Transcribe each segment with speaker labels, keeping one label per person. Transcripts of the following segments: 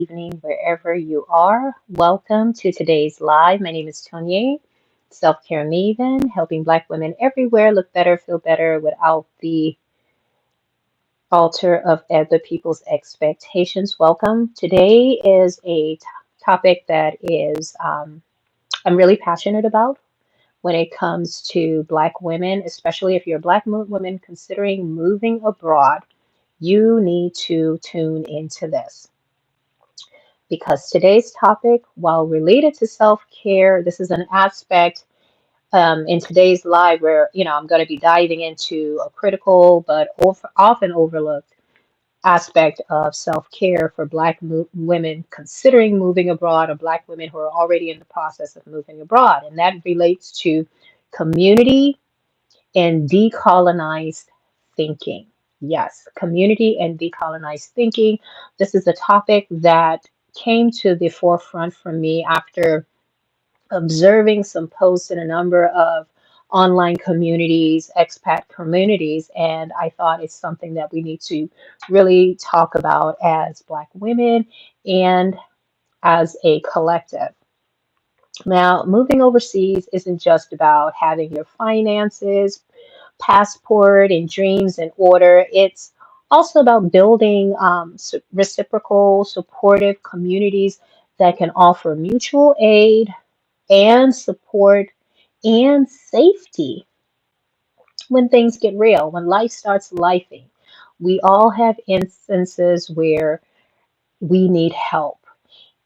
Speaker 1: evening, wherever you are. Welcome to today's live. My name is Tonya, Selfcare Maven, helping Black women everywhere look better, feel better without the altar of other people's expectations. Welcome. Today is a topic that I'm really passionate about when it comes to Black women, especially if you're a Black woman considering moving abroad. You need to tune into this because today's topic, while related to self-care, this is an aspect in today's live where I'm going to be diving into a critical but often overlooked aspect of self-care for Black women considering moving abroad, or Black women who are already in the process of moving abroad, and that relates to community and decolonized thinking. Yes, community and decolonized thinking. This is a topic that came to the forefront for me after observing some posts in a number of online communities, expat communities, and I thought it's something that we need to really talk about as Black women and as a collective. Now, moving overseas isn't just about having your finances, passport, and dreams in order. It's also about building reciprocal, supportive communities that can offer mutual aid and support and safety when things get real, when life starts lifing. We all have instances where we need help.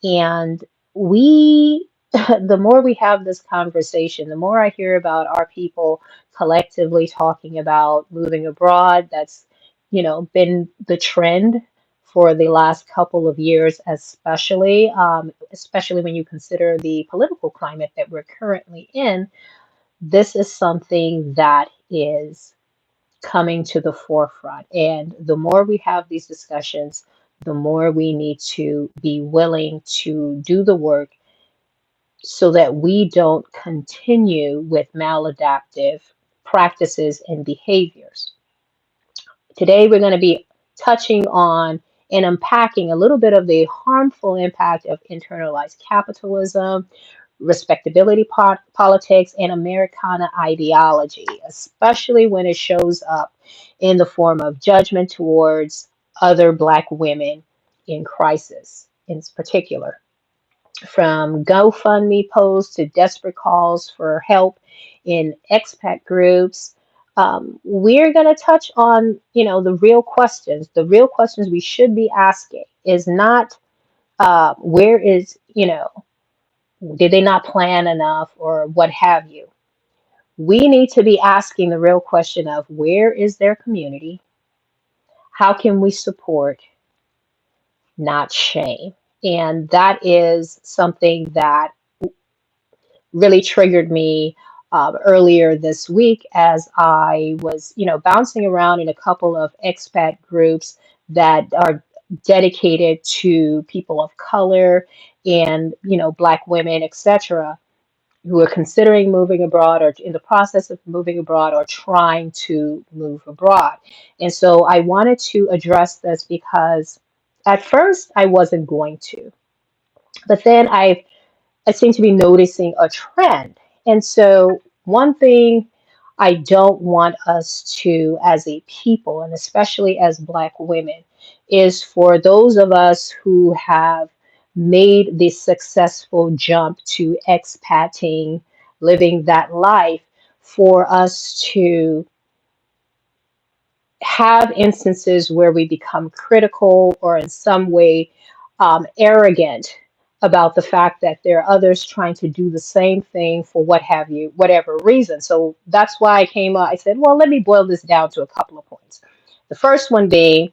Speaker 1: And we, the more we have this conversation, the more I hear about our people collectively talking about moving abroad. That's, been the trend for the last couple of years, especially when you consider the political climate that we're currently in. This is something that is coming to the forefront. And the more we have these discussions, the more we need to be willing to do the work so that we don't continue with maladaptive practices and behaviors. Today, we're going to be touching on and unpacking a little bit of the harmful impact of internalized capitalism, respectability politics, and Americana ideology, especially when it shows up in the form of judgment towards other Black women in crisis, in particular. From GoFundMe posts to desperate calls for help in expat groups, we're going to touch on, the real questions. The real questions we should be asking is not where is, did they not plan enough or what have you? We need to be asking the real question of where is their community? How can we support, not shame? And that is something that really triggered me earlier this week as I was, bouncing around in a couple of expat groups that are dedicated to people of color and, Black women, etc., who are considering moving abroad or in the process of moving abroad or trying to move abroad. And so I wanted to address this because at first I wasn't going to, but then I seem to be noticing a trend. And so one thing I don't want us to, as a people, and especially as Black women, is for those of us who have made the successful jump to expatting, living that life, for us to have instances where we become critical or in some way arrogant about the fact that there are others trying to do the same thing for what have you, whatever reason. So that's why I came up. I said, well, let me boil this down to a couple of points. The first one being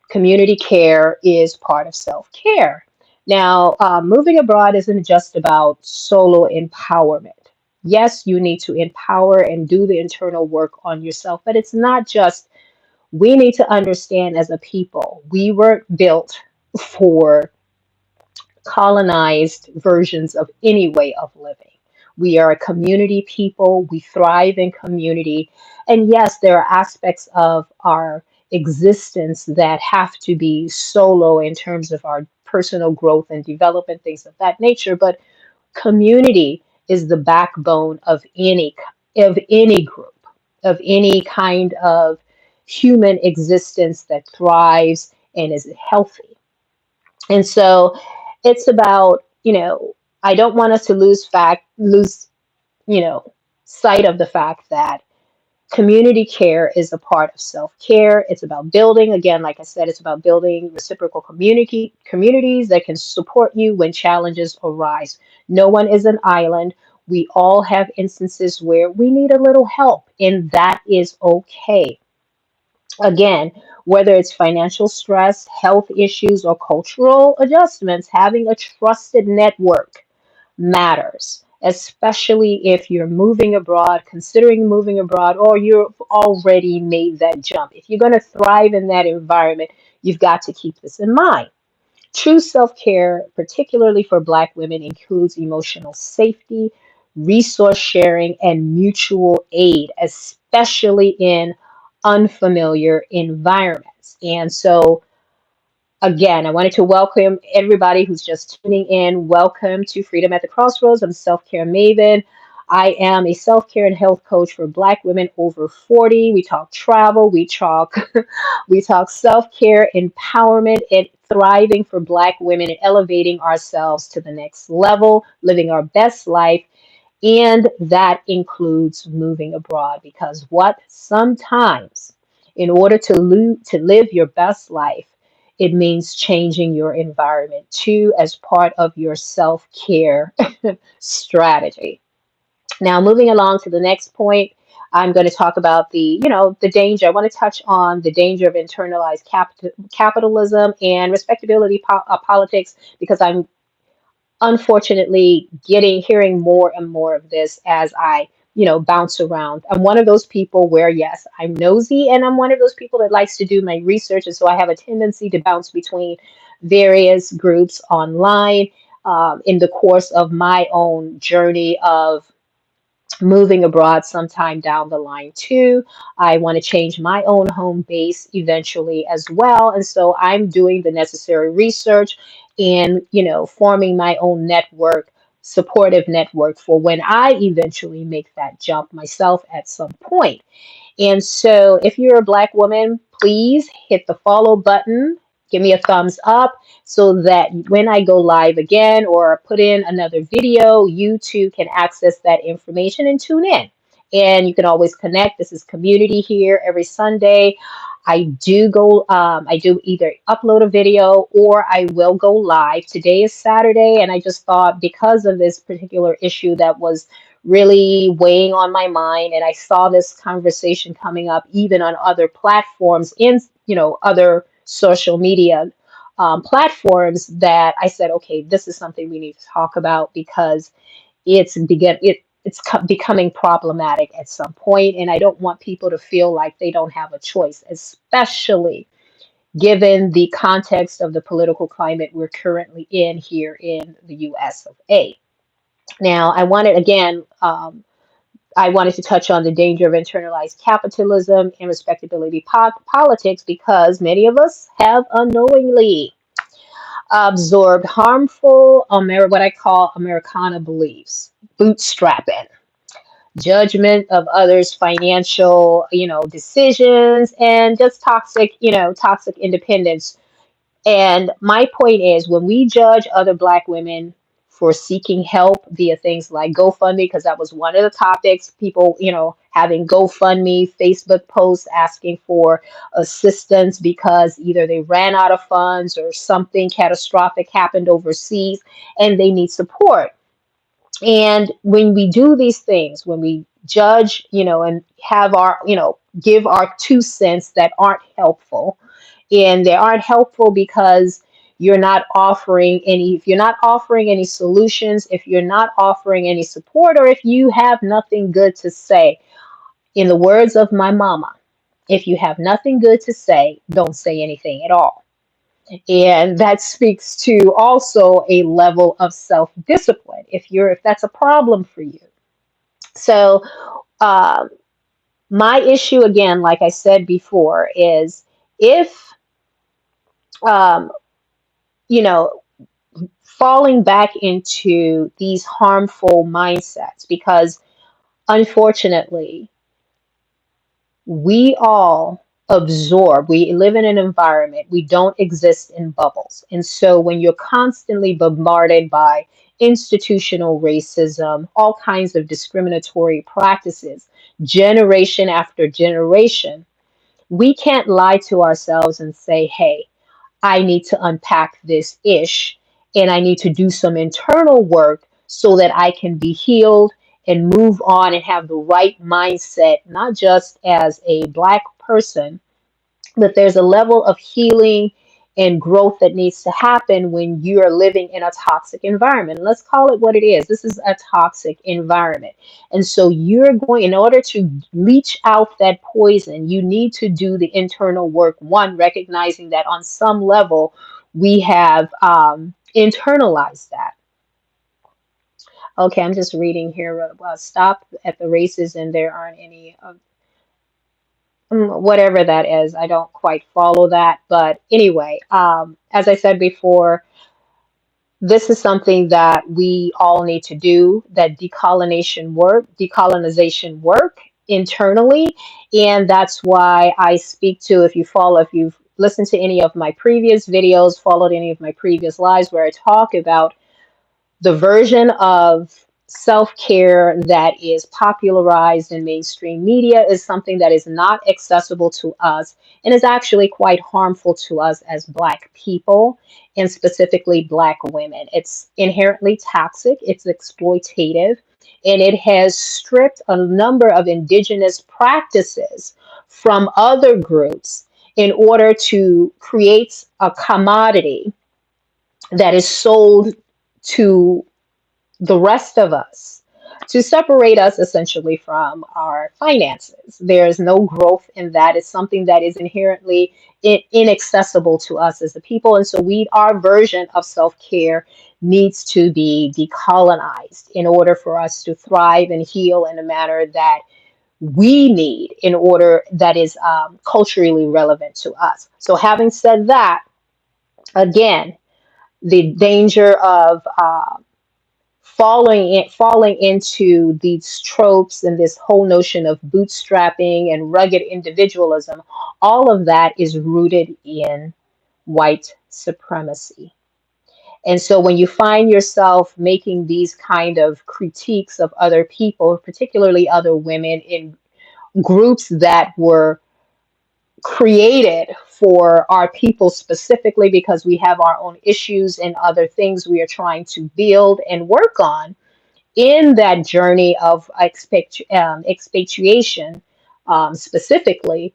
Speaker 1: community care is part of self-care. Now, moving abroad isn't just about solo empowerment. Yes, you need to empower and do the internal work on yourself, but it's not just. We need to understand as a people, we were built for colonized versions of any way of living. We are a community people. We thrive in community. And yes, there are aspects of our existence that have to be solo in terms of our personal growth and development, things of that nature. But community is the backbone of any group, of any kind of human existence that thrives and is healthy. And so it's about, I don't want us to lose, you know, sight of the fact that community care is a part of self-care. It's about building, again, like I said, it's about building reciprocal communities that can support you when challenges arise. No one is an island. We all have instances where we need a little help, and that is okay. Again, whether it's financial stress, health issues, or cultural adjustments, having a trusted network matters, especially if you're moving abroad, considering moving abroad, or you've already made that jump. If you're going to thrive in that environment, you've got to keep this in mind. True self care, particularly for Black women, includes emotional safety, resource sharing, and mutual aid, especially in unfamiliar environments. And so, again, I wanted to welcome everybody who's just tuning in. Welcome to Freedom at the Crossroads. I'm Self Care Maven. I am a self care and health coach for Black women over 40. We talk travel, we talk we talk self care, empowerment, and thriving for Black women and elevating ourselves to the next level, living our best life. And that includes moving abroad because what sometimes, in order to live your best life, it means changing your environment too as part of your self care strategy. Now, moving along to the next point, I'm going to talk about the danger. I want to touch on the danger of internalized capitalism and respectability politics because I'm unfortunately hearing more and more of this as I bounce around. I'm one of those people where, yes, I'm nosy, and I'm one of those people that likes to do my research, and so I have a tendency to bounce between various groups online in the course of my own journey of moving abroad sometime down the line too. I want to change my own home base eventually as well. And so I'm doing the necessary research and, forming my own network, supportive network for when I eventually make that jump myself at some point. And so if you're a Black woman, please hit the follow button, give me a thumbs up so that when I go live again or put in another video, you too can access that information and tune in. And you can always connect. This is community here every Sunday. I do either upload a video or I will go live. Today is Saturday, and I just thought because of this particular issue that was really weighing on my mind, and I saw this conversation coming up even on other platforms in other social media platforms, that I said, okay, this is something we need to talk about because it's becoming problematic at some point, and I don't want people to feel like they don't have a choice, especially given the context of the political climate we're currently in here in the US of A. Now, I wanted to touch on the danger of internalized capitalism and respectability politics because many of us have unknowingly absorbed harmful, what I call Americana beliefs, bootstrapping, judgment of others' financial, decisions, and just toxic independence. And my point is, when we judge other Black women for seeking help via things like GoFundMe, because that was one of the topics, people, having GoFundMe, Facebook posts asking for assistance because either they ran out of funds or something catastrophic happened overseas and they need support. And when we do these things, when we judge, and have give our 2 cents that aren't helpful, and they aren't helpful because if you're not offering any solutions, if you're not offering any support, or if you have nothing good to say, in the words of my mama, if you have nothing good to say, don't say anything at all. And that speaks to also a level of self-discipline if that's a problem for you. So uh, my issue, again, like I said before, is if um, falling back into these harmful mindsets because unfortunately, we all absorb, we live in an environment, we don't exist in bubbles. And so when you're constantly bombarded by institutional racism, all kinds of discriminatory practices, generation after generation, we can't lie to ourselves and say, hey, I need to unpack this ish and I need to do some internal work so that I can be healed and move on and have the right mindset, not just as a Black person, but there's a level of healing and growth that needs to happen when you are living in a toxic environment. Let's call it what it is. This is a toxic environment. And so you're going, in order to leach out that poison, you need to do the internal work. One, recognizing that on some level, we have internalized that. Okay, I'm just reading here. Stop at the races, and there aren't any whatever that is. I don't quite follow that. But anyway, as I said before, this is something that we all need to do, that decolonization work internally. And that's why I speak to, if you've listened to any of my previous videos, followed any of my previous lives where I talk about the version of self-care that is popularized in mainstream media is something that is not accessible to us and is actually quite harmful to us as Black people and specifically Black women. It's inherently toxic, it's exploitative, and it has stripped a number of indigenous practices from other groups in order to create a commodity that is sold to the rest of us, to separate us essentially from our finances. There's no growth in that. It's something that is inherently inaccessible to us as a people. And so our version of self-care needs to be decolonized in order for us to thrive and heal in a manner that we need, in order that is culturally relevant to us. So having said that, again, the danger of falling into these tropes and this whole notion of bootstrapping and rugged individualism, all of that is rooted in white supremacy. And so when you find yourself making these kind of critiques of other people, particularly other women in groups that were created for our people specifically because we have our own issues and other things we are trying to build and work on in that journey of expatriation, specifically,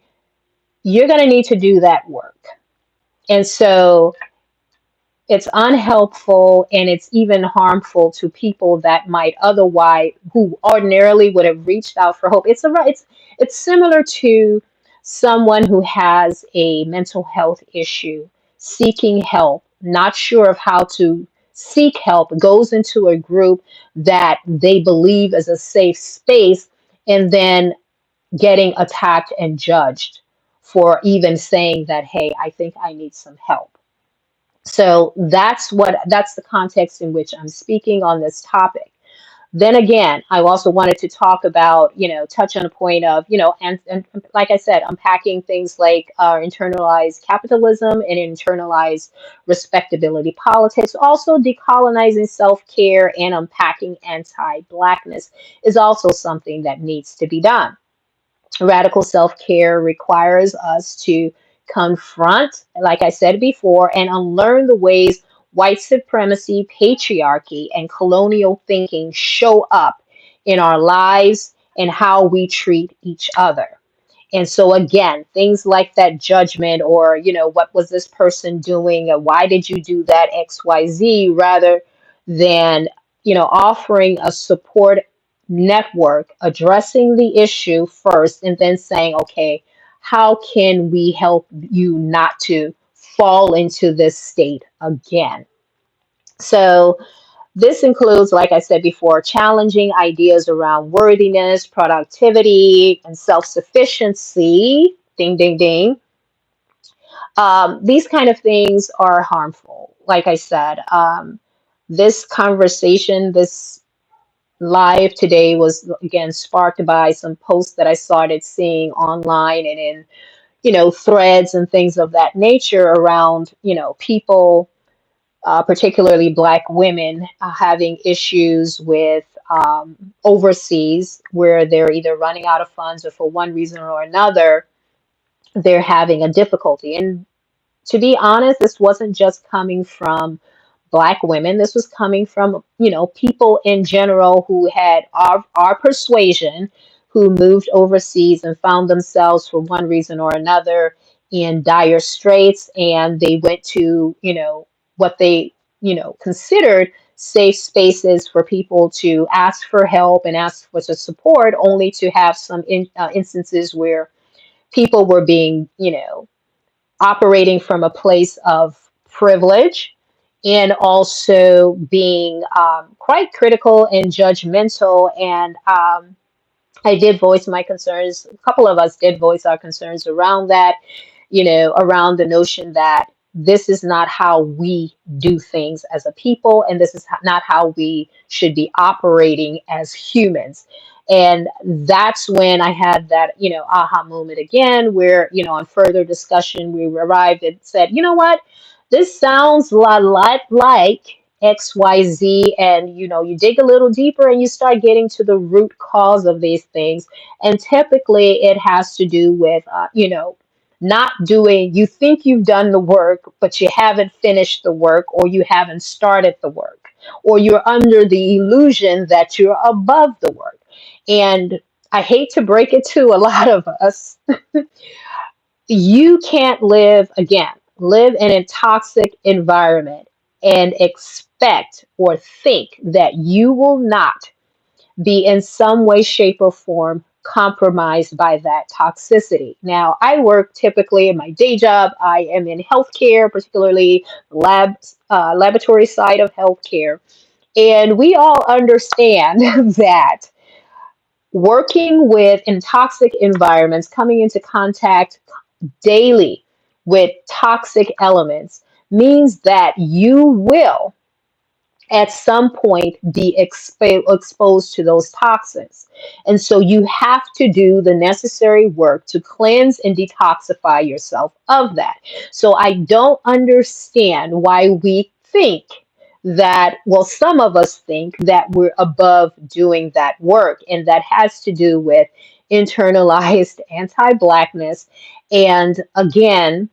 Speaker 1: you're going to need to do that work. And so it's unhelpful and it's even harmful to people that might otherwise, who ordinarily would have reached out for hope. It's similar to someone who has a mental health issue, seeking help, not sure of how to seek help, goes into a group that they believe is a safe space, and then getting attacked and judged for even saying that, hey, I think I need some help. So that's the context in which I'm speaking on this topic. Then again, I also wanted to talk about, touch on a point of, and like I said, unpacking things like internalized capitalism and internalized respectability politics. Also, decolonizing self-care and unpacking anti-Blackness is also something that needs to be done. Radical self-care requires us to confront, like I said before, and unlearn the ways white supremacy, patriarchy, and colonial thinking show up in our lives and how we treat each other. And so again, things like that judgment or, what was this person doing? Or why did you do that XYZ? Rather than, offering a support network, addressing the issue first, and then saying, okay, how can we help you not to fall into this state again? So this includes, like I said before, challenging ideas around worthiness, productivity, and self-sufficiency. Ding, ding, ding. These kind of things are harmful. Like I said, This conversation, this live today was again sparked by some posts that I started seeing online and in, threads and things of that nature around, people, particularly Black women, having issues with overseas where they're either running out of funds or for one reason or another, they're having a difficulty. And to be honest, this wasn't just coming from Black women. This was coming from, people in general who had our persuasion, who moved overseas and found themselves for one reason or another in dire straits. And they went to, what they, considered safe spaces for people to ask for help and ask for the support, only to have some instances where people were being, operating from a place of privilege and also being quite critical and judgmental. And I did voice my concerns. A couple of us did voice our concerns around that, around the notion that this is not how we do things as a people, and this is not how we should be operating as humans. And that's when I had that, aha moment again, where, on further discussion, we arrived and said, you know what, this sounds a lot like XYZ. And, you dig a little deeper and you start getting to the root cause of these things. And typically it has to do with, not doing, you think you've done the work, but you haven't finished the work, or you haven't started the work, or you're under the illusion that you're above the work. And I hate to break it to a lot of us, you can't live in a toxic environment and expect or think that you will not be in some way, shape, or form compromised by that toxicity. Now, I work typically in my day job. I am in healthcare, particularly laboratory side of healthcare. And we all understand that working with in toxic environments, coming into contact daily with toxic elements, means that you will at some point be exposed to those toxins. And so you have to do the necessary work to cleanse and detoxify yourself of that. So I don't understand why we think that, well, some of us think that we're above doing that work. And that has to do with internalized anti-Blackness. And again,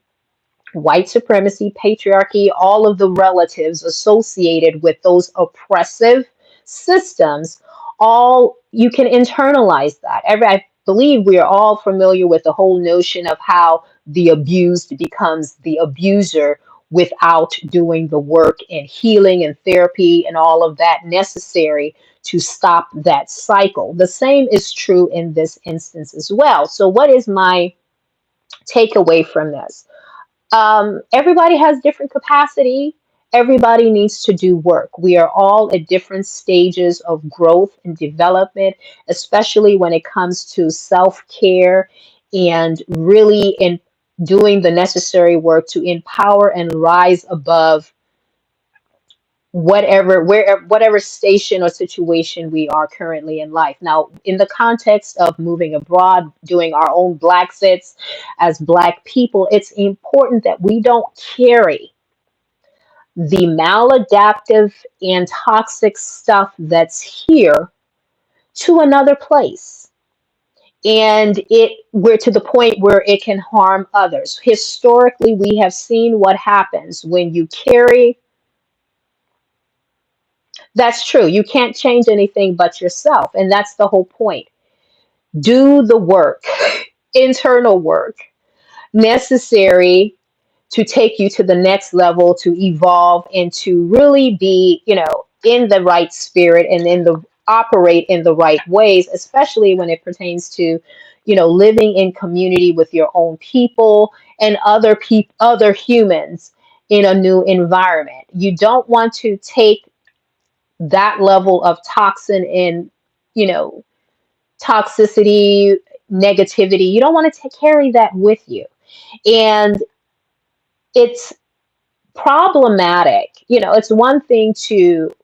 Speaker 1: white supremacy, patriarchy, all of the relatives associated with those oppressive systems, all you can internalize that. I believe we are all familiar with the whole notion of how the abused becomes the abuser without doing the work and healing and therapy and all of that necessary to stop that cycle. The same is true in this instance as well. So, what is my takeaway from this? Everybody has different capacity. Everybody needs to do work. We are all at different stages of growth and development, especially when it comes to self-care and really in doing the necessary work to empower and rise above whatever station or situation we are currently in life. Now, in the context of moving abroad, doing our own Black sits as Black people, it's important that we don't carry the maladaptive and toxic stuff that's here to another place. And we're to the point where it can harm others. Historically, we have seen what happens when you carry. That's true. You can't change anything but yourself. And that's the whole point. Do the work, internal work necessary to take you to the next level, to evolve and to really be, in the right spirit and operate in the right ways, especially when it pertains to, living in community with your own people and other humans in a new environment. You don't want to take that level of toxin and, you know, toxicity, negativity. You don't want to carry that with you. And it's problematic. It's one thing to,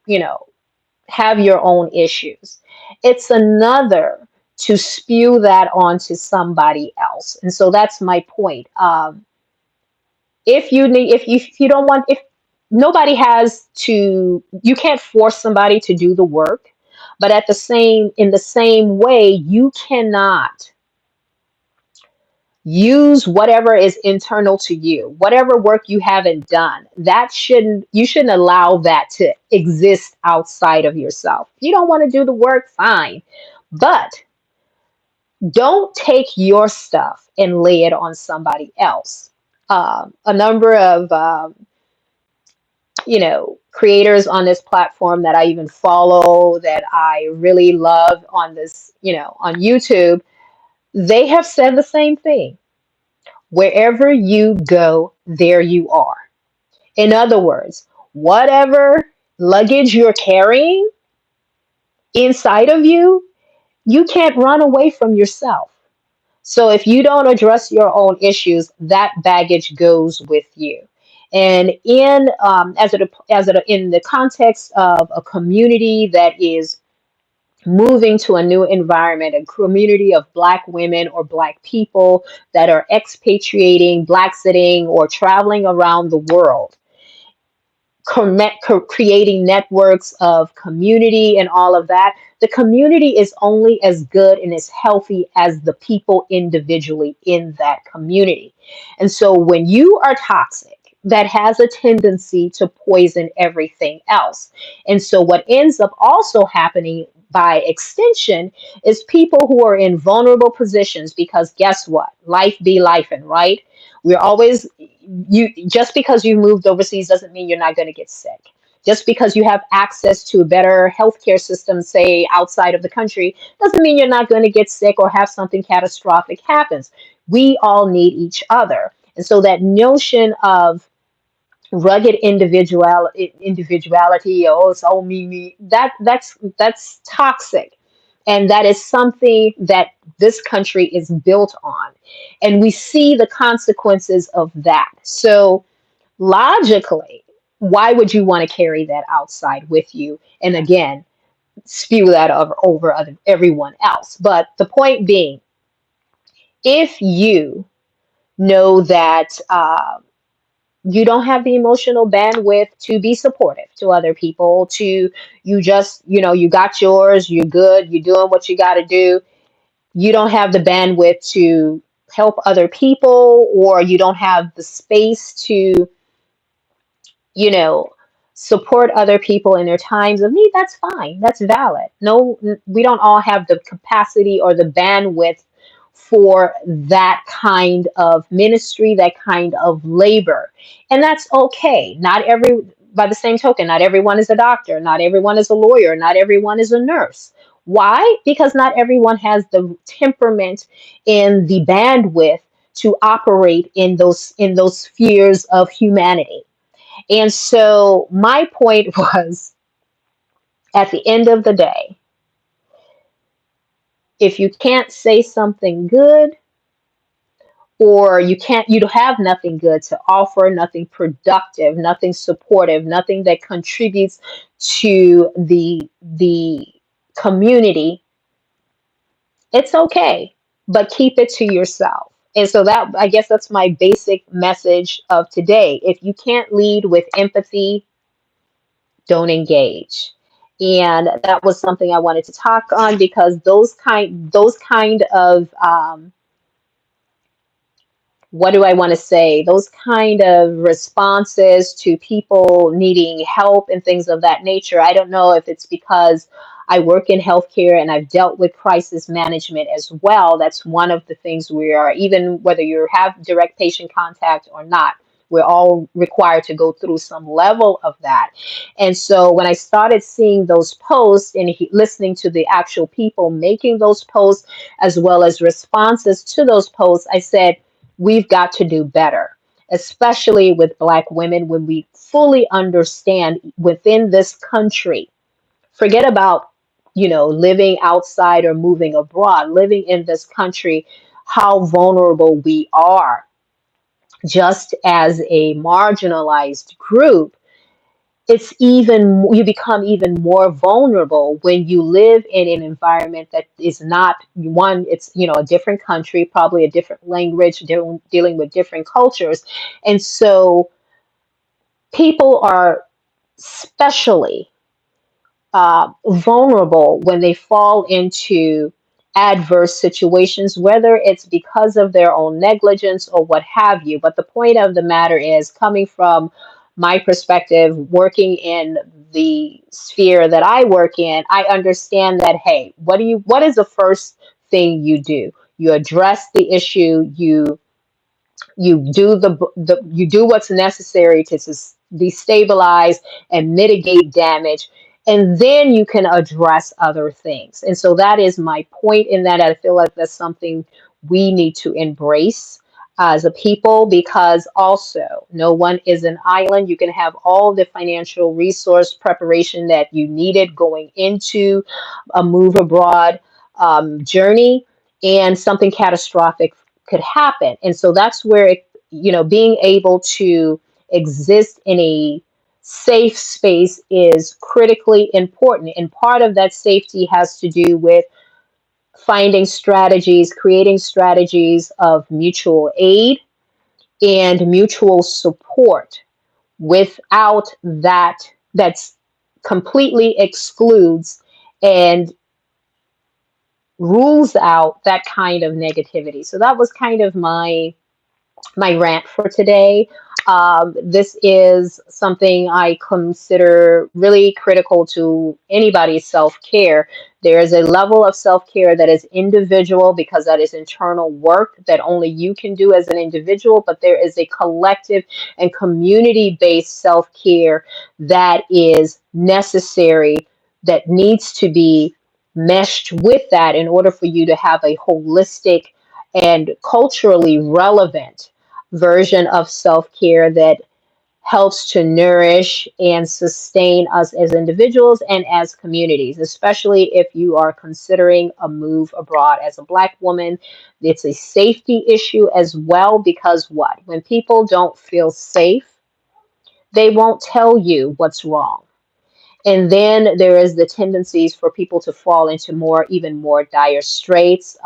Speaker 1: have your own issues. It's another to spew that onto somebody else. And so that's my point. If you don't want, if nobody has to, you can't force somebody to do the work, but in the same way, you cannot use whatever is internal to you, whatever work you haven't done. You shouldn't allow that to exist outside of yourself. If you don't want to do the work, fine, but don't take your stuff and lay it on somebody else. A number of creators on this platform that I even follow, that I really love on this, on YouTube, they have said the same thing. Wherever you go, there you are. In other words, whatever luggage you're carrying inside of you, you can't run away from yourself. So if you don't address your own issues, that baggage goes with you. And in the context of a community that is moving to a new environment, a community of Black women or Black people that are expatriating, Black sitting, or traveling around the world, creating networks of community and all of that. The community is only as good and as healthy as the people individually in that community. And so when you are toxic, that has a tendency to poison everything else. And so what ends up also happening by extension is people who are in vulnerable positions, because guess what? Life be lifing, right? We're always, just because you moved overseas doesn't mean you're not going to get sick. Just because you have access to a better healthcare system, say outside of the country, doesn't mean you're not going to get sick or have something catastrophic happens. We all need each other. And so that notion of rugged individuality, oh, it's all me, that's toxic. And that is something that this country is built on. And we see the consequences of that. So logically, why would you want to carry that outside with you? And again, spew that over everyone else. But the point being, if you know that you don't have the emotional bandwidth to be supportive to other people, you just, you got yours, you're good, you're doing what you got to do, you don't have the bandwidth to help other people, or you don't have the space to, you know, support other people in their times of need, that's fine. That's valid. No, we don't all have the capacity or the bandwidth for that kind of ministry, that kind of labor. And that's okay. By the same token, not everyone is a doctor, not everyone is a lawyer, not everyone is a nurse. Why? Because not everyone has the temperament and the bandwidth to operate in those spheres of humanity. And so my point was, at the end of the day, if you can't say something good, or you have nothing good to offer, nothing productive, nothing supportive, nothing that contributes to the community, it's okay, but keep it to yourself. And so that, I guess that's my basic message of today. If you can't lead with empathy, don't engage. And that was something I wanted to talk on, because those kind of what do I want to say? Those kind of responses to people needing help and things of that nature. I don't know if it's because I work in healthcare and I've dealt with crisis management as well. That's one of the things we are, even whether you have direct patient contact or not, we're all required to go through some level of that. And so when I started seeing those posts and listening to the actual people making those posts, as well as responses to those posts, I said, we've got to do better, especially with Black women, when we fully understand within this country. Forget about, living outside or moving abroad, living in this country, how vulnerable we are. just as a marginalized group, it's even you become even more vulnerable when you live in an environment that is not one. It's, a different country, probably a different language, dealing with different cultures, and so people are especially vulnerable when they fall into adverse situations, whether it's because of their own negligence or what have you. But the point of the matter is, coming from my perspective, working in the sphere that I work in, I understand that, hey, what is the first thing you do? You address the issue, you do you do what's necessary to destabilize and mitigate damage, and then you can address other things. And so that is my point, in that I feel like that's something we need to embrace as a people, because also no one is an island. You can have all the financial resource preparation that you needed going into a move abroad journey, and something catastrophic could happen. And so that's where being able to exist in a safe space is critically important. And part of that safety has to do with finding strategies, creating strategies of mutual aid and mutual support without that's completely excludes and rules out that kind of negativity. So that was kind of my rant for today. This is something I consider really critical to anybody's self care. There is a level of self care that is individual, because that is internal work that only you can do as an individual, but there is a collective and community based self care that is necessary, that needs to be meshed with that in order for you to have a holistic and culturally relevant version of self care that helps to nourish and sustain us as individuals and as communities, especially if you are considering a move abroad as a Black woman. It's a safety issue as well, because what? When people don't feel safe, they won't tell you what's wrong. And then there is the tendencies for people to fall into even more dire straits.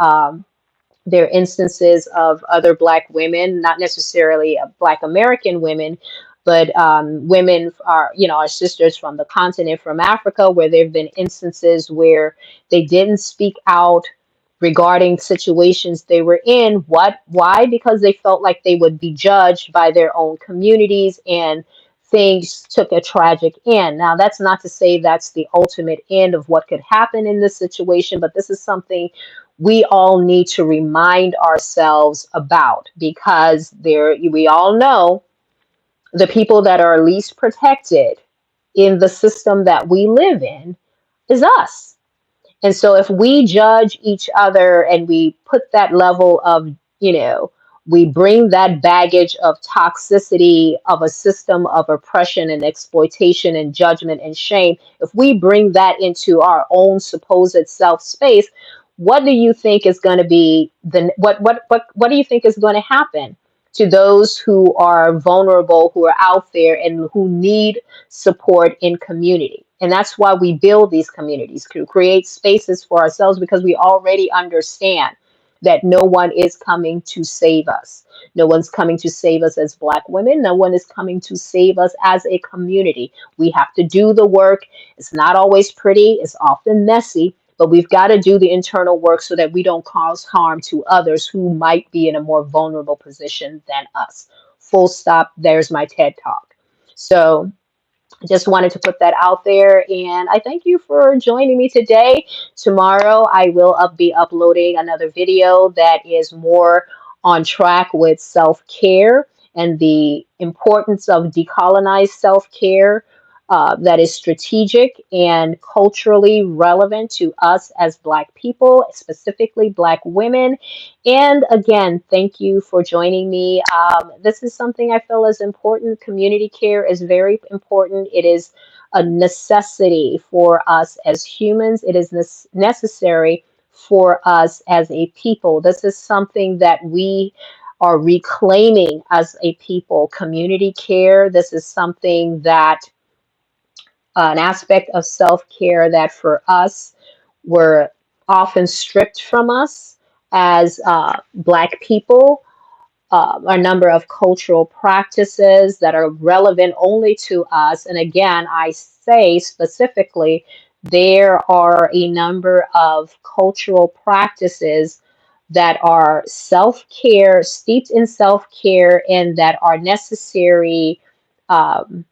Speaker 1: There are instances of other Black women, not necessarily Black American women, but women our sisters from the continent, from Africa, where there have been instances where they didn't speak out regarding situations they were in. Why? Because they felt like they would be judged by their own communities, and things took a tragic end. Now, that's not to say that's the ultimate end of what could happen in this situation, but this is something we all need to remind ourselves about, because we all know the people that are least protected in the system that we live in is us. And so if we judge each other and we put that level of, we bring that baggage of toxicity of a system of oppression and exploitation and judgment and shame, if we bring that into our own supposed self space, what do you think is going to be what do you think is going to happen to those who are vulnerable, who are out there and who need support in community? And that's why we build these communities, to create spaces for ourselves, because we already understand that no one is coming to save us. No one's coming to save us as Black women. No one is coming to save us as a community. We have to do the work. It's not always pretty, it's often messy, but we've got to do the internal work so that we don't cause harm to others who might be in a more vulnerable position than us. Full stop. There's my TED Talk. So just wanted to put that out there, and I thank you for joining me today. Tomorrow I will be uploading another video that is more on track with self-care and the importance of decolonized self-care, that is strategic and culturally relevant to us as Black people, specifically Black women. And again, thank you for joining me. This is something I feel is important. Community care is very important. It is a necessity for us as humans. It is necessary for us as a people. This is something that we are reclaiming as a people community care. This is something that an aspect of self-care that for us were often stripped from us as Black people. A number of cultural practices that are relevant only to us. And again, I say specifically, there are a number of cultural practices that are self-care, steeped in self-care, and that are necessary um,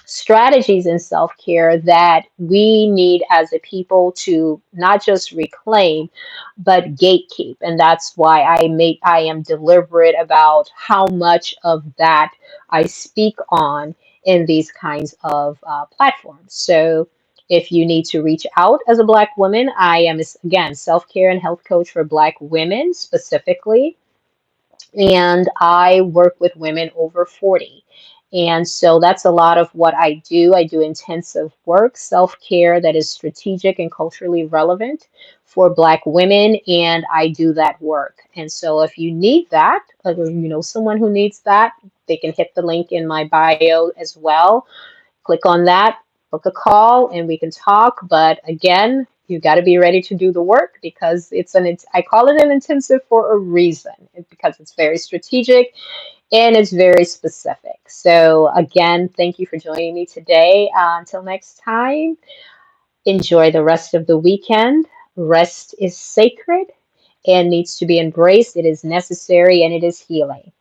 Speaker 1: strategies in self-care that we need as a people to not just reclaim but gatekeep. And that's why I am deliberate about how much of that I speak on in these kinds of platforms. So if you need to reach out as a Black woman, I am, again, self-care and health coach for Black women specifically, and I work with women over 40. And so that's a lot of what I do. I do intensive work, self-care that is strategic and culturally relevant for Black women, and I do that work. And so if you need that, or you know someone who needs that, they can hit the link in my bio as well. Click on that, book a call, and we can talk. But again, you got to be ready to do the work because I call it an intensive for a reason, because it's very strategic and it's very specific. So again, thank you for joining me today. Until next time, enjoy the rest of the weekend. Rest is sacred and needs to be embraced. It is necessary and it is healing.